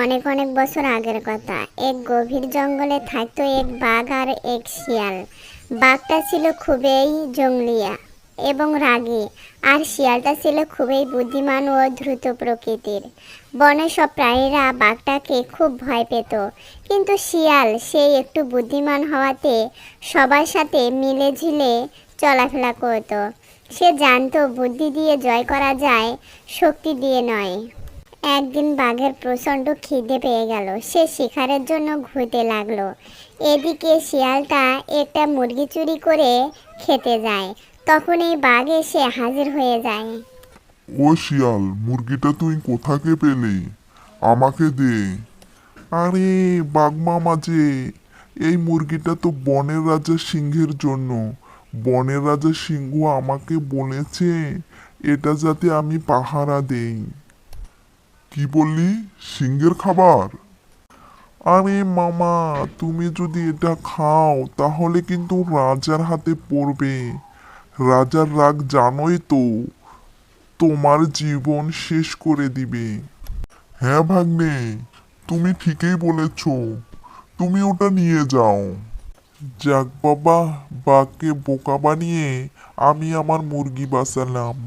অনেক অনেক বছর আগের কথা। এক গভীর জঙ্গলে থাকতো এক বাঘ আর এক শিয়াল। বাঘটা ছিল খুবই জঙ্গলিয়া এবং রাগী, আর শিয়ালটা ছিল খুবই বুদ্ধিমান ও দ্রুত প্রকৃতির। বনের সব প্রাণীরা বাঘটাকে খুব ভয় পেত, কিন্তু শিয়াল সেই একটু বুদ্ধিমান হওয়াতে সবার সাথে মিলেঝিলে চলাফেরা করত। সে জানতো বুদ্ধি দিয়ে জয় করা যায়, শক্তি দিয়ে নয়। একদিন বাঘের প্রচণ্ড খিদে পেয়ে গেল। সে শিকারের জন্য ঘুরতে লাগলো। এদিকে শিয়ালটা একটা মুরগি চুরি করে খেতে যায়। তখনই বাঘ এসে হাজির হয়ে যায়। ও শিয়াল, মুরগিটা তুই কোথাকে পেলি? আমাকে দে। আরে বাঘ মামা যে, এই মুরগিটা তো বনের রাজা সিংহের জন্য। বনের রাজা সিংহ আমাকে বলেছে এটা যাতে আমি পাহারা দেই। কি বললি? সিংহের খাবার? আরে মামা, তুমি যদি এটা খাও তাহলে কিন্তু রাজার হাতে পড়বে। রাজার রাগ জানোই তো, তোমার জীবন শেষ করে দিবে। হ্যাঁ ভাগ্নে, তুমি ঠিকই বলেছ। তুমি ওটা নিয়ে যাও। যাক বাবা, বাঘকে বোকা বানিয়ে আমি আমার মুরগি বাঁচালাম।